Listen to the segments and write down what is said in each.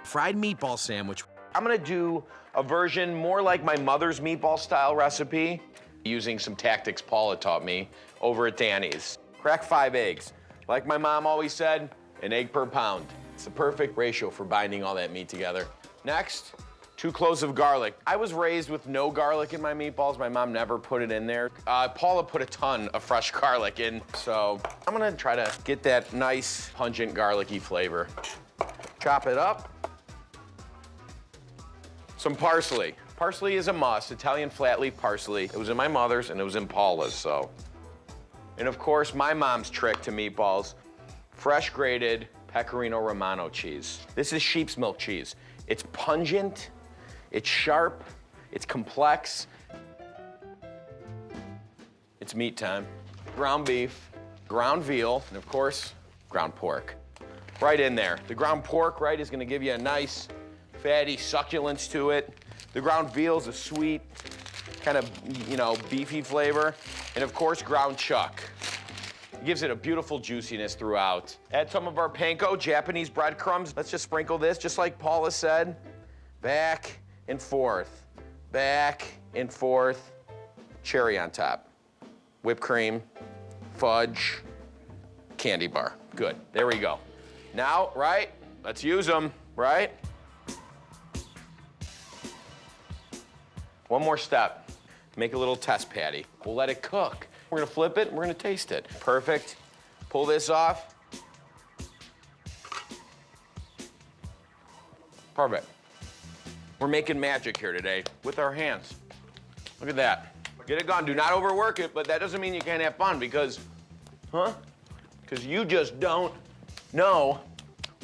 fried meatball sandwich. I'm gonna do a version more like my mother's meatball style recipe, using some tactics Paula taught me over at Danny's. Crack 5 eggs. Like my mom always said, an egg per pound. It's the perfect ratio for binding all that meat together. Next, 2 cloves of garlic. I was raised with no garlic in my meatballs. My mom never put it in there. Paula put a ton of fresh garlic in, so I'm gonna try to get that nice, pungent, garlicky flavor. Chop it up. Some parsley. Parsley is a must, Italian flat leaf parsley. It was in my mother's and it was in Paula's, so. And of course, my mom's trick to meatballs, fresh grated Pecorino Romano cheese. This is sheep's milk cheese. It's pungent, it's sharp, it's complex. It's meat time. Ground beef, ground veal, and of course, ground pork. Right in there. The ground pork, right, is gonna give you a nice, fatty succulence to it. The ground veal is a sweet, kind of, you know, beefy flavor. And of course, ground chuck. It gives it a beautiful juiciness throughout. Add some of our panko, Japanese breadcrumbs. Let's just sprinkle this, just like Paula said. Back and forth, back and forth. Cherry on top. Whipped cream, fudge, candy bar. Good, there we go. Now, right, let's use them, right? One more step, make a little test patty. We'll let it cook. We're gonna flip it, and we're gonna taste it. Perfect. Pull this off. Perfect. We're making magic here today with our hands. Look at that. Get it gone. Do not overwork it, but that doesn't mean you can't have fun because, because you just don't know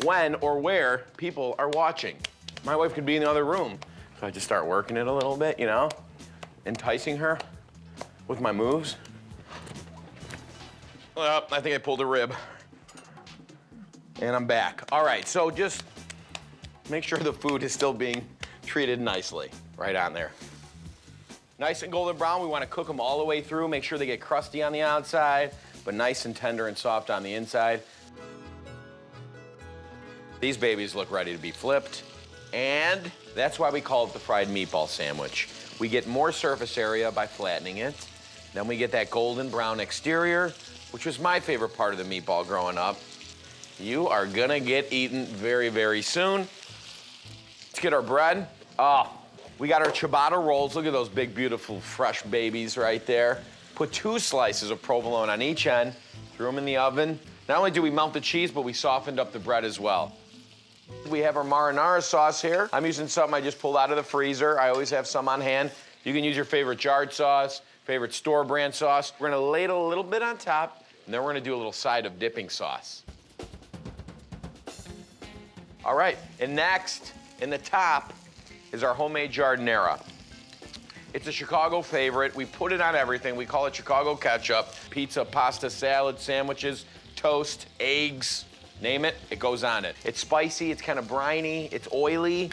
when or where people are watching. My wife could be in the other room. So I just start working it a little bit, you know, enticing her with my moves. Well, I think I pulled a rib. And I'm back. All right, so just make sure the food is still being treated nicely. Right on there. Nice and golden brown. We want to cook them all the way through. Make sure they get crusty on the outside, but nice and tender and soft on the inside. These babies look ready to be flipped. And that's why we call it the fried meatball sandwich. We get more surface area by flattening it. Then we get that golden brown exterior, which was my favorite part of the meatball growing up. You are gonna get eaten very, very soon. Let's get our bread. Oh, we got our ciabatta rolls. Look at those big, beautiful, fresh babies right there. Put 2 slices of provolone on each end, threw them in the oven. Not only do we melt the cheese, but we softened up the bread as well. We have our marinara sauce here. I'm using something I just pulled out of the freezer. I always have some on hand. You can use your favorite jarred sauce, favorite store brand sauce. We're gonna ladle a little bit on top, and then we're gonna do a little side of dipping sauce. All right, and next, in the top, is our homemade Giardiniera. It's a Chicago favorite. We put it on everything. We call it Chicago ketchup. Pizza, pasta, salad, sandwiches, toast, eggs, name it, it goes on it. It's spicy, it's kind of briny, it's oily,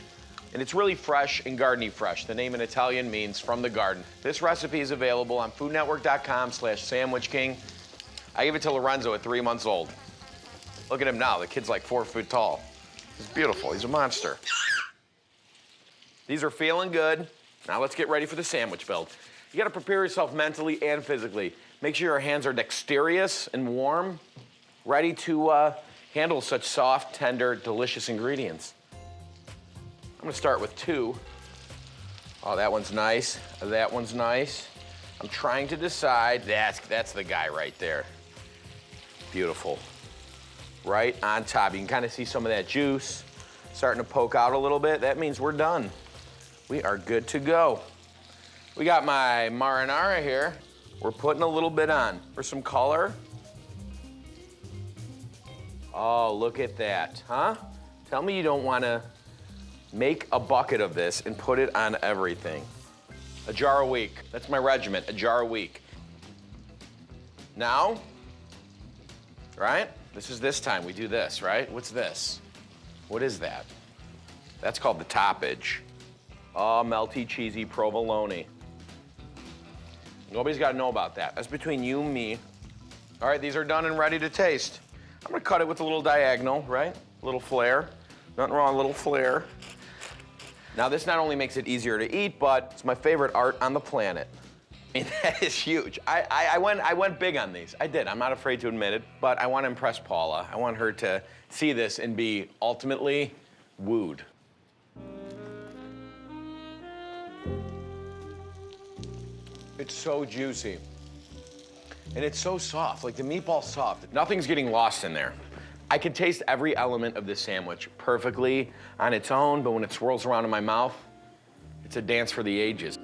and it's really fresh and gardeny fresh. The name in Italian means from the garden. This recipe is available on foodnetwork.com/sandwichking. I gave it to Lorenzo at 3 months old. Look at him now, the kid's like 4 foot tall. He's beautiful, he's a monster. These are feeling good. Now let's get ready for the sandwich build. You gotta prepare yourself mentally and physically. Make sure your hands are dexterous and warm, ready to handle such soft, tender, delicious ingredients. I'm gonna start with 2. Oh, that one's nice. That one's nice. I'm trying to decide. That's the guy right there. Beautiful. Right on top. You can kind of see some of that juice starting to poke out a little bit. That means we're done. We are good to go. We got my marinara here. We're putting a little bit on for some color. Oh, look at that, huh? Tell me you don't want to make a bucket of this and put it on everything. A jar a week. That's my regimen, a jar a week. Now, right? This is this time, we do this, right? What's this? What is that? That's called the toppage. Oh, melty, cheesy provolone. Nobody's got to know about that. That's between you and me. All right, these are done and ready to taste. I'm gonna cut it with a little diagonal, right? A little flare. Nothing wrong, a little flair. Now this not only makes it easier to eat, but it's my favorite art on the planet. I mean, that is huge. I went big on these. I did. I'm not afraid to admit it, but I want to impress Paula. I want her to see this and be ultimately wooed. It's so juicy. And it's so soft, like the meatball's soft. Nothing's getting lost in there. I can taste every element of this sandwich perfectly on its own, but when it swirls around in my mouth, it's a dance for the ages.